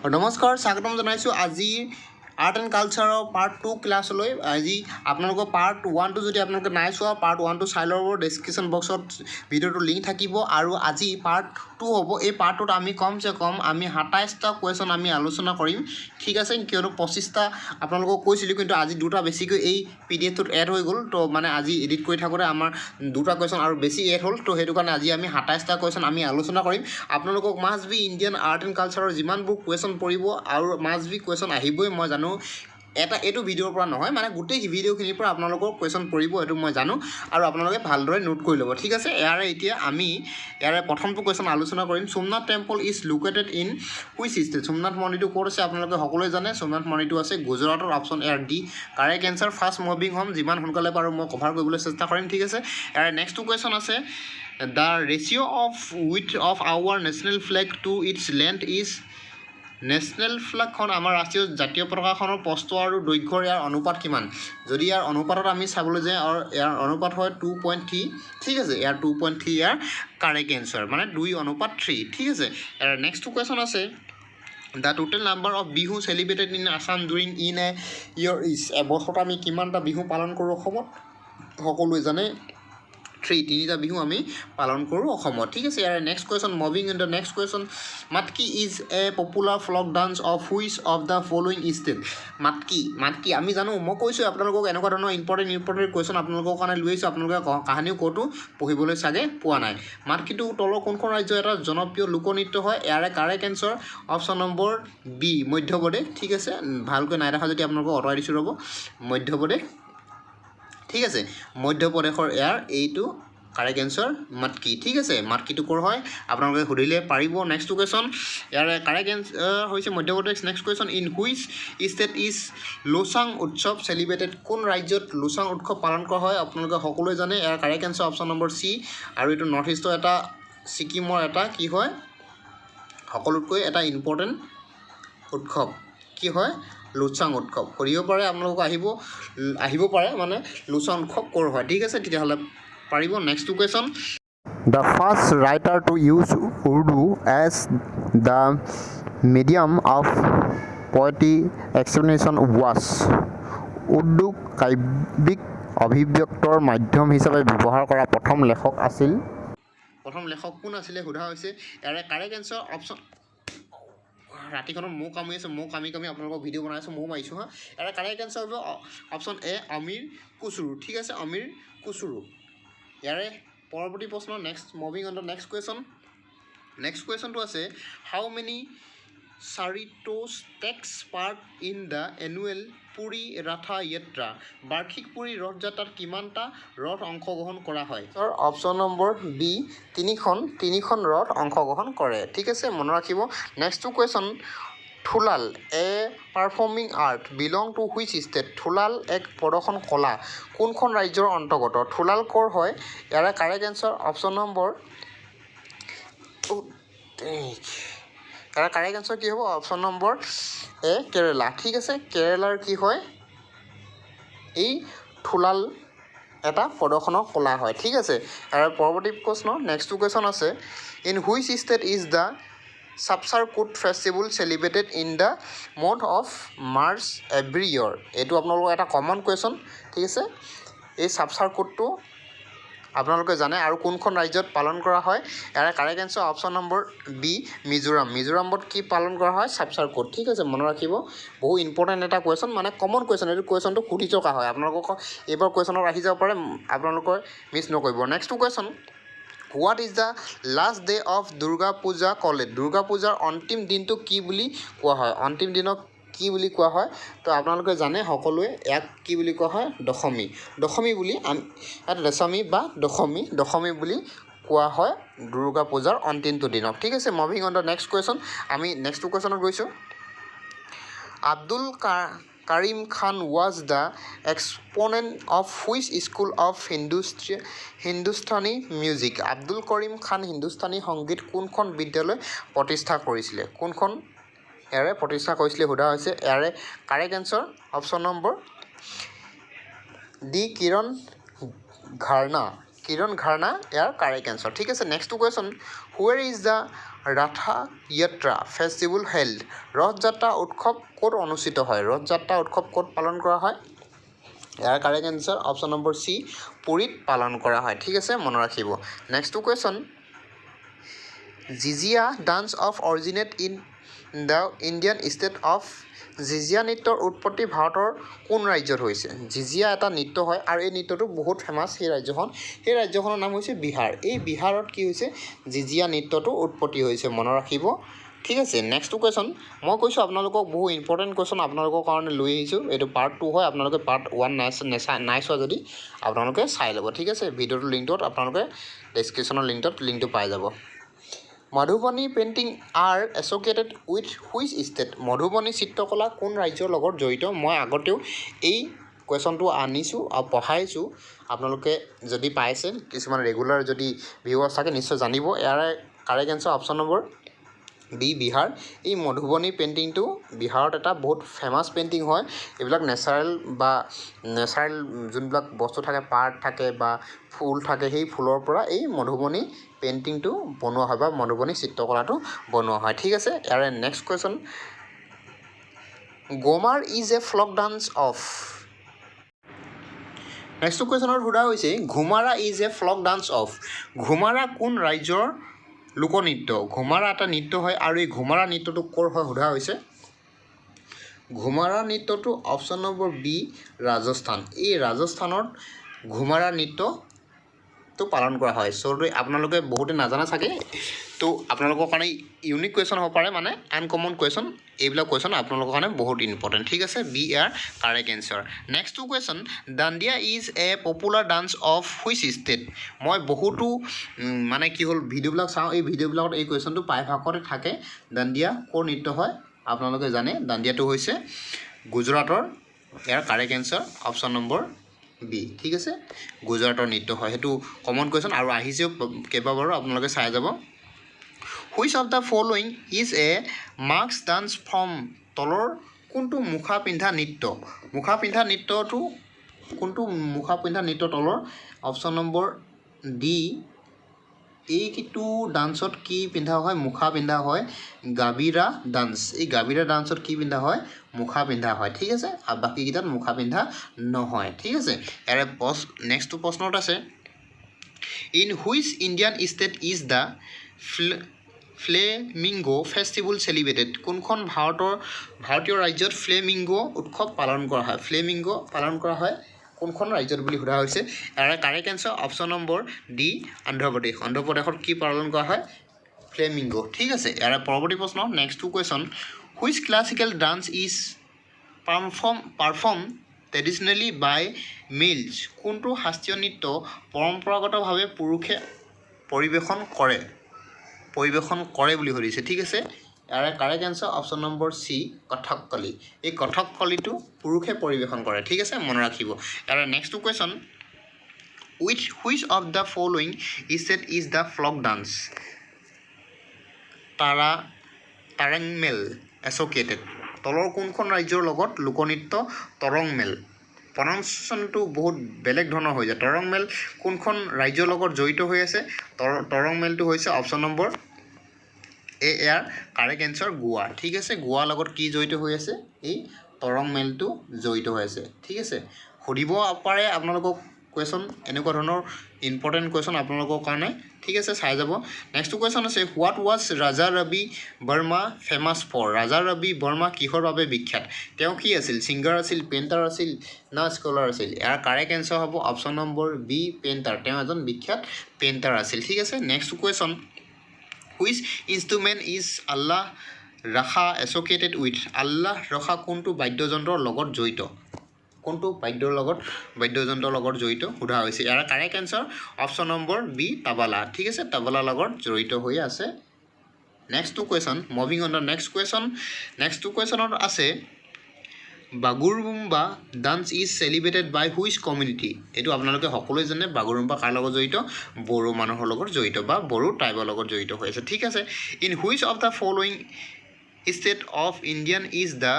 নমস্কাৰ, স্বাগতম জনাইছোঁ আজি আৰ্ট এণ্ড কালচাৰৰ পাৰ্ট 2 ক্লাছলৈ। আজি আপোনালোকৰ পাৰ্ট 1টো যদি আপোনালোকে নাই চোৱা, পাৰ্ট 1টো চাই ল'ব, ডেছক্ৰিপশ্যন বক্সত ভিডিঅ'টো লিংক থাকিব। আৰু আজি পাৰ্ট 2 হ'ব। এই পাৰ্টটোত আমি কমচে কম 27টা কুৱেশ্যন আমি আলোচনা কৰিম, ঠিক আছে। কিয়নো 25টা আপোনালোকক কৈছিলোঁ, কিন্তু আজি দুটা বেছিকৈ এই PDF-টোত এড হৈ গ'ল। তো মানে আজি এডিট কৰি থাকোঁতে আমাৰ দুটা কুৱেশ্যন আৰু বেছি এড হ'ল। তো সেইটো কাৰণে আজি আমি 27টা কুৱেশ্যন আমি আলোচনা কৰিম। আপোনালোকক must B Indian art and কালচাৰৰ যিমানবোৰ কুৱেশ্যন পৰিব আৰু মাষ্ট বি কুৱেশ্যন আহিবই, মই জানো। এইটো ভিডিঅ'ৰ পৰা নহয়, মানে গোটেই ভিডিঅ'খিনিৰ পৰা আপোনালোকৰ কুৱেশ্যন পৰিব, এইটো মই জানো। আৰু আপোনালোকে ভালদৰে নোট কৰি ল'ব, ঠিক আছে। এতিয়া আমি প্ৰথমটো কুৱেশ্যন আলোচনা কৰিম। Somnath temple is located in which state? Somnath মন্দিৰটো ক'ত আছে আপোনালোকে সকলোৱে জানে। সোমনাথ মন্দিৰটো আছে গুজৰাটৰ। Option D correct answer. First moving home, যিমান সোনকালে পাৰোঁ মই কভাৰ কৰিবলৈ চেষ্টা কৰিম, ঠিক আছে। নেক্সটটো কুৱেশ্যন আছে, the ratio' of width of our national flag to its length is? নেশ্যনেল ফ্লেগখন, আমাৰ ৰাষ্ট্ৰীয় জাতীয় পতাকাখনৰ প্ৰস্থ আৰু দৈৰ্ঘ্যৰ ইয়াৰ অনুপাত কিমান? যদি ইয়াৰ অনুপাতত আমি চাবলৈ যাওঁ, আৰু ইয়াৰ অনুপাত হয় 2.3, ঠিক আছে। ইয়াৰ 2.3 ইয়াৰ কাৰেক্ট এনচাৰ, মানে 2:3, ঠিক আছে। নেক্সটটো কুৱেশ্যন আছে, the total number of Bihu celebrated in Assam during in a year is? এবছৰত আমি কিমানটা বিহু পালন কৰোঁ অসমত? সকলোৱে জানে, তিনিটা বিহু আমি পালন কৰোঁ অসমত, ঠিক আছে। Next question, moving in the next question, Matki is a popular folk dance of which of the following state? Matki আমি জানো, মই কৈছোঁ আপোনালোকক এনেকুৱা ধৰণৰ ইম্পৰ্টেণ্ট কুৱেশ্যন আপোনালোকৰ কাৰণে লৈ আহিছোঁ। আপোনালোকে কাহিনীও ক'তো পঢ়িবলৈ চাগে পোৱা নাই। মাটকিটো তলৰ কোনখন ৰাজ্যৰ এটা জনপ্ৰিয় লোকনৃত্য হয়? Correct answer option number B, Madhya Pradesh, ঠিক আছে। ভালকৈ নাই দেখা যদি আপোনালোকক আঁতৰাই দিছোঁ, ৰ'ব। মধ্যপ্ৰদেশ, ঠিক আছে। মধ্যপ্ৰদেশৰ এইটো কাৰেক্ট এনচাৰ মাটকি, ঠিক আছে। মাটকিটো ক'ৰ হয় আপোনালোকে সুধিলে পাৰিব। নেক্সট কুৱেশ্যন, কাৰেক্ট এনচাৰ হৈছে Madhya Pradesh. Next question, in which state is Losoong উৎসৱ চেলিব্ৰেটেড? কোন ৰাজ্যত লোচাং উৎসৱ পালন কৰা হয়? আপোনালোকে সকলোৱে জানে। Correct answer option number C. আৰু এইটো নৰ্থ ইষ্টৰ ছিকিমৰ কি হয়, সকলোতকৈ এটা ইম্পৰ্টেণ্ট উৎসৱ। কি হয়? লোচাং উৎসৱ। সুধিব পাৰে আপোনালোকক, আহিব পাৰে, মানে লোচাং উৎসৱ ক'ৰ হয়, ঠিক আছে। তেতিয়াহ'লে পাৰিব। নেক্সটটো question, the first writer to use Urdu as the medium of poetry expression was? উৰ্দুক কাব্যিক অভিব্যক্তৰ মাধ্যম হিচাপে ব্যৱহাৰ কৰা প্ৰথম লেখক কোন আছিলে সোধা হৈছে। কাৰেক্ট এনচাৰ অপশ্যন, ৰাতিখনত মৌ কামুৰি আছে, মৌ কামি আপোনালোকক ভিডিঅ' বনাই আছোঁ, মৌ মাৰিছোঁ হা। কাৰেক্ট এনচাৰ হ'ব অপশ্যন এ, অমীৰ খুচৰু, ঠিক আছে। অমীৰ খুচৰু। পৰৱৰ্তী প্ৰশ্ন, moving on the next question. Next কুৱেশ্যনটো আছে, how many chariots take part in the annual Puri Ratha Yatra? বাৰ্ষিক পুৰী ৰথযাত্ৰাত কিমানটা ৰথ অংশগ্ৰহণ কৰা হয়? অপশ্যন নম্বৰ বি, তিনিখন ৰথ অংশগ্ৰহণ কৰে, ঠিক আছে। মনত ৰাখিব। নেক্সটটো question, Thullal a performing art belong to which state? Thullal এক প্ৰদৰ্শন কলা কোনখন ৰাজ্যৰ অন্তৰ্গত? থোলাল ক'ৰ হয়? Correct answer option number correct answer কি হ'ব? অপশ্যন নম্বৰ এ, কেৰেলা, ঠিক আছে। কেৰেলাৰ কি হয়? এই থোলাল এটা প্ৰদৰ্শনৰ কলা হয়, ঠিক আছে। পৰৱৰ্তী প্ৰশ্ন, নেক্সটটো কুৱেশ্যন আছে, in which state is the Chapchar Kut festival celebrated in the month of March every year? এইটো আপোনালোকৰ এটা কমন কুৱেশ্যন, ঠিক আছে। এই চাপচাৰকুটটো আপোনালোকে জানে, আৰু কোনখন ৰাজ্যত পালন কৰা হয়? Correct answer option number B, Mizoram. মিজোৰামত কি পালন কৰা হয়? চাপচাৰকুট, ঠিক আছে। মনত ৰাখিব, বহু ইম্পৰ্টেণ্ট এটা কুৱেশ্যন, মানে কমন কুৱেশ্যন। এইটো কুৱেশ্যনটো সুধি থকা হয় আপোনালোকক, এইবাৰ কুৱেশ্যনত আহি যাব পাৰে, আপোনালোকে মিছ নকৰিব। নেক্সটটো question, what is the last day of Durga Puja called? Durga পূজাৰ অন্তিম দিনটো কি বুলি কোৱা হয়? অন্তিম দিনক কি বুলি কোৱা হয়? তো আপোনালোকে জানে সকলোৱে, কি বুলি কোৱা হয়? দশমী বুলি দশমী বুলি কোৱা হয় দুৰ্গা পূজাৰ অন্তিমটো দিনক, ঠিক আছে। Moving on the next question, আমি নেক্সটটো কুৱেশ্যনত গৈছোঁ। Abdul Karim Khan was the exponent of which school of Hindustani music? Abdul Karim Khan Hindustani সংগীত কোনখন বিদ্যালয় প্ৰতিষ্ঠা কৰিছিলে? প্ৰতিষ্ঠা কৰিছিলে সোধা হৈছে। Correct answer option number D, Kiran Gharana, correct answer, ঠিক আছে। নেক্সটটো question, where is the Ratha Yatra festival held Rath Yatra উৎসৱ ক'ত অনুষ্ঠিত হয় ৰথযাত্ৰা উৎসৱ ক'ত পালন কৰা হয় ইয়াৰ correct answer option number C পুৰীত পালন কৰা হয় ঠিক আছে মনত ৰাখিব next question Jhijhiya dance of originate in the Indian state of Jhijhiya নৃত্যৰ উৎপত্তি ভাৰতৰ কোন ৰাজ্যত হৈছে জিজিয়া এটা নৃত্য হয় আৰু এই নৃত্যটো বহুত ফেমাছ সেই ৰাজ্যখনৰ নাম হৈছে বিহাৰ এই বিহাৰত কি হৈছে জিজিয়া নৃত্যটো উৎপত্তি হৈছে মনত ৰাখিব ঠিক আছে নেক্সট কুৱেশ্যন মই কৈছোঁ আপোনালোকক বহু ইম্পৰ্টেণ্ট কুৱেশ্যন আপোনালোকৰ কাৰণে লৈ আহিছোঁ এইটো পাৰ্ট 2 হয় আপোনালোকে পাৰ্ট 1 নাই চোৱা যদি আপোনালোকে চাই ল'ব ঠিক আছে ভিডিঅ'টোৰ লিংকটোত আপোনালোকে ডেছক্ৰিপশ্যনৰ লিংকটো পাই যাব Madhubani painting R associated with which state Madhubani চিত্ৰকলা কোন ৰাজ্যৰ লগত জড়িত মই আগতেও এই কুৱেশ্যনটো আনিছোঁ আৰু পঢ়াইছোঁ আপোনালোকে যদি পাইছে কিছুমান ৰেগুলাৰ যদি ভিউৱাৰ্ছ থাকে নিশ্চয় জানিব ইয়াৰে correct answer option number B Bihar এই মধুবনী পেইণ্টিংটো বিহাৰত এটা বহুত ফেমাছ পেইণ্টিং হয় এইবিলাক নেচাৰেল যোনবিলাক বস্তু থাকে পাৰ্ট থাকে বা ফুল থাকে সেই ফুলৰ পৰা এই মধুবনী পেইণ্টিংটো বনোৱা হয় বা মধুবনী চিত্ৰকলাটো বনোৱা হয় ঠিক আছে ইয়াৰে next question Ghoomar is a folk dance of next কুৱেশ্যনত সোধা হৈছে Ghoomar is a folk dance of Ghoomar কোন ৰাজ্যৰ লোকনৃত্য ঘুমাৰা এটা নৃত্য হয় আৰু এই ঘুমাৰা নৃত্যটো ক'ৰ হয় সোধা হৈছে ঘুমাৰা নৃত্যটো অপশ্যন নম্বৰ বি ৰাজস্থান এই ৰাজস্থানত ঘুমাৰা নৃত্যটো পালন কৰা হয় চ' আপোনালোকে বহুতে নাজানা চাগে তো আপোনালোকৰ কাৰণে ইউনিক কুৱেশ্যন হ'ব পাৰে মানে আনকমন কুৱেশ্যন এইবিলাক কুৱেশ্যন আপোনালোকৰ কাৰণে বহুত ইম্পৰ্টেণ্ট ঠিক আছে বি ইয়াৰ correct answer next question Dandiya is a popular dance of which state মই বহুতো মানে কি হ'ল ভিডিঅ'বিলাক চাওঁ এই ভিডিঅ'বিলাকত এই কুৱেশ্যনটো প্ৰায়ভাগতে থাকে দাণ্ডিয়া ক'ৰ নৃত্য হয় আপোনালোকে জানে দাণ্ডিয়াটো হৈছে গুজৰাটৰ ইয়াৰ correct answer option number B ঠিক আছে গুজৰাটৰ নৃত্য হয় সেইটো কমন কুৱেশ্যন আৰু আহিছেও কেইবাবাৰো আপোনালোকে চাই যাব which of the following is a mask dance from তলৰ কোনটো মুখা পিন্ধা নৃত্যটো কোনটো মুখা পিন্ধা নৃত্য তলৰ অপশ্যন নম্বৰ ডি এইটো ডান্সত কি পিন্ধা হয় মুখা পিন্ধা হয় গাবিৰা ডান্স এই গাবিৰা ডান্সত কি পিন্ধা হয় মুখা পিন্ধা হয় ঠিক আছে আৰু বাকীকেইটাত মুখা পিন্ধা নহয় ঠিক আছে ইয়াৰে নেক্সটটো প্ৰশ্নত আছে in which Indian state is the flamingo festival celebrated কোনখন ভাৰতীয় ৰাজ্যত ফ্লেমিংগো উৎসৱ পালন কৰা হয় কোনখন ৰাজ্যত বুলি সোধা হৈছে ইয়াৰে correct answer option number D অন্ধ্ৰপ্ৰদেশত কি পালন কৰা হয় ফ্লেমিংগো ঠিক আছে ইয়াৰে পৰৱৰ্তী প্ৰশ্ন next question which classical dance is perform traditionally by males কোনটো শাস্ত্ৰীয় নৃত্য পৰম্পৰাগতভাৱে পুৰুষে পৰিৱেশন কৰে বুলি সুধিছে ঠিক আছে ইয়াৰে correct answer option number C Kathakali এই কথককলিটো পুৰুষে পৰিৱেশন কৰে ঠিক আছে মনত ৰাখিব ইয়াৰে next question which of the following state is the folk dance Tarangamel associated তলৰ কোনখন ৰাজ্যৰ লগত লোকনৃত্য তৰংমেল প্ৰনাউন্সিয়েশ্যনটো বহুত বেলেগ ধৰণৰ হৈ যায় তৰংমেল কোনখন ৰাজ্যৰ লগত জড়িত হৈ আছে তৰংমেলটো হৈছে অপশ্যন নম্বৰ এ ইয়াৰ কাৰেক্ট এনচাৰ গোৱা ঠিক আছে গোৱাৰ লগত কি জড়িত হৈ আছে এই তৰংমেলটো জড়িত হৈ আছে ঠিক আছে সুধিব পাৰে আপোনালোকক কুৱেশ্যন এনেকুৱা ধৰণৰ ইম্পৰ্টেণ্ট কুৱেশ্যন আপোনালোকৰ কাৰণে ঠিক আছে চাই যাব নেক্সট কুৱেশ্যন আছে what was Raja Ravi Varma famous for Raja Ravi Varma কিহৰ বাবে বিখ্যাত তেওঁ কি আছিল ছিংগাৰ আছিল পেইণ্টাৰ আছিল না স্কলাৰ আছিল ইয়াৰ কাৰেক্ট এনচাৰ হ'ব অপশ্যন নম্বৰ বি পেইণ্টাৰ তেওঁ এজন বিখ্যাত পেইণ্টাৰ আছিল ঠিক আছে next question which instrument is Allah ৰাখা এছ'চিয়েটেড উইথ আল্লাহ ৰখা কোনটো বাদ্যযন্ত্ৰৰ লগত জড়িত সোধা হৈছে ইয়াৰ correct answer option number B tabla ঠিক আছে তাবালাৰ লগত জড়িত হৈ আছে next question moving on the next কুৱেশ্যনত আছে Bagurumba dance is celebrated by which community এইটো আপোনালোকে সকলোৱে জানে বাগুৰুম্বা কাৰ লগত জড়িত বড়ো মানুহৰ লগত জড়িত বা বড়ো ট্ৰাইবৰ লগত জড়িত হৈ আছে ঠিক আছে in which of the following state of Indian is the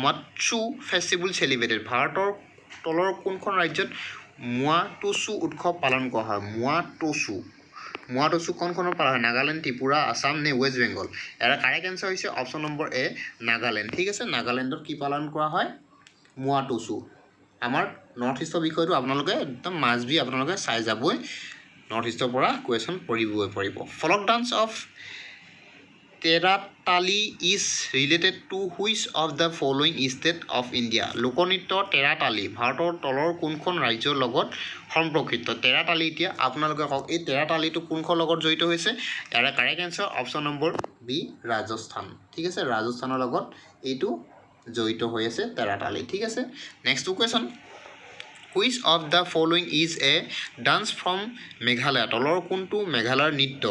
Moatsu festival celebrated ভাৰতৰ তলৰ কোনখন ৰাজ্যত মোৱা টুচু উৎসৱ পালন কৰা হয় মোৱা টুচু মোৱা টুচু কোনখনত পালন হয় নাগালেণ্ড ত্ৰিপুৰা আছাম নে ৱেষ্ট বেংগল ইয়াৰ কাৰেক্ট এনচাৰ হৈছে অপশ্যন নম্বৰ এ নাগালেণ্ড ঠিক আছে নাগালেণ্ডত কি পালন কৰা হয় মোৱা টুচু আমাৰ নৰ্থ ইষ্টৰ বিষয়টো আপোনালোকে একদম মাছ বি আপোনালোকে চাই যাবই নৰ্থ ইষ্টৰ পৰা কুৱেশ্যন পৰিবই পাৰিব folk dance of Terahtali is related to which of the following state of India লোকনৃত্য তেৰাতালি ভাৰতৰ তলৰ কোনখন ৰাজ্যৰ লগত সম্পৰ্কিত তেৰাতালি এতিয়া আপোনালোকে কওক এই তেৰাতালিটো কোনখন লগত জড়িত হৈছে ইয়াৰ correct answer option number B Rajasthan ঠিক আছে ৰাজস্থানৰ লগত এইটো জড়িত হৈ আছে তেৰাতালি ঠিক আছে next question which of the following is a dance from Meghalaya তলৰ কোনটো মেঘালয়ৰ নৃত্য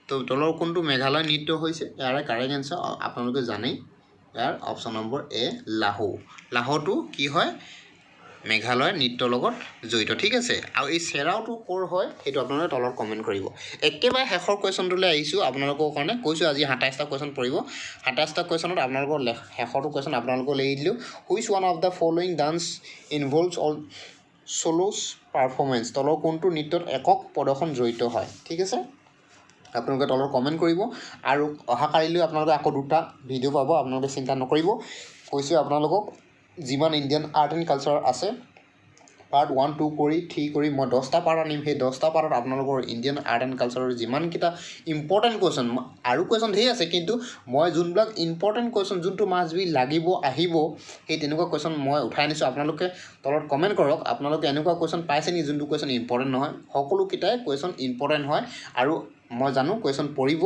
তো তলৰ কোনটো মেঘালয় নৃত্য হৈছে ইয়াৰ কাৰেক্ট এনচাৰ আপোনালোকে জানেই ইয়াৰ অপশ্যন নম্বৰ এ লাহো লাহোটো কি হয় মেঘালয়ৰ নৃত্যৰ লগত জড়িত ঠিক আছে আৰু এই চেৰাওটো ক'ৰ হয় সেইটো আপোনালোকে তলত কমেণ্ট কৰিব একেবাৰে শেষৰ কুৱেশ্যনটোলৈ আহিছোঁ আপোনালোকৰ কাৰণে কৈছোঁ আজি ২৭টা কুৱেশ্যন পৰিব ২৭টা কুৱেশ্যনত আপোনালোকৰ শেষৰটো কুৱেশ্যন আপোনালোকক লেখি দিলোঁ which one of the following dance involves all solos performance তলৰ কোনটো নৃত্যত একক প্ৰদৰ্শন জড়িত হয় ঠিক আছে আপোনালোকে তলত কমেণ্ট কৰিব আৰু অহাকালিলৈ আপোনালোকে আকৌ দুটা ভিডিঅ' পাব আপোনালোকে চিন্তা নকৰিব কৈছোঁ আপোনালোকক যিমান ইণ্ডিয়ান আৰ্ট এণ্ড কালচাৰ আছে পাৰ্ট 1 2 কৰি 3 কৰি মই 10টা পাৰ্ট আনিম সেই 10টা পাৰ্টত আপোনালোকৰ ইণ্ডিয়ান আৰ্ট এণ্ড কালচাৰৰ যিমানকেইটা ইম্পৰ্টেণ্ট কুৱেশ্যন আৰু কুৱেশ্যন ধেৰ আছে কিন্তু মই যোনবিলাক ইম্পৰ্টেণ্ট কুৱেশ্যন যোনটো মাষ্ট বি লাগিব আহিব সেই তেনেকুৱা কুৱেশ্যন মই উঠাই আনিছোঁ আপোনালোকে তলত কমেণ্ট কৰক আপোনালোকে এনেকুৱা কুৱেশ্যন পাইছে নেকি যোনটো কুৱেশ্যন ইম্পৰ্টেণ্ট নহয় সকলোকেইটাই কুৱেশ্যন ইম্পৰ্টেণ্ট হয় আৰু মই জানো কুৱেশ্যন পৰিব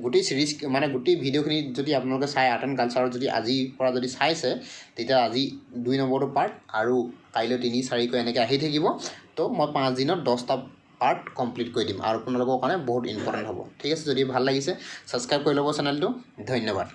গোটেই চিৰিজ মানে গোটেই ভিডিঅ'খিনি যদি আপোনালোকে চাই আৰ্ট এণ্ড কালচাৰত যদি আজিৰ পৰা যদি চাইছে তেতিয়া আজি 2 নম্বৰটো পাৰ্ট আৰু কাইলৈ 3 4কৈ এনেকৈ আহি থাকিব তো মই 5 দিনত 10টা পাৰ্ট কমপ্লিট কৰি দিম আৰু আপোনালোকৰ কাৰণে বহুত ইম্পৰ্টেণ্ট হ'ব ঠিক আছে যদি ভাল লাগিছে ছাবস্ক্ৰাইব কৰি ল'ব চেনেলটো ধন্যবাদ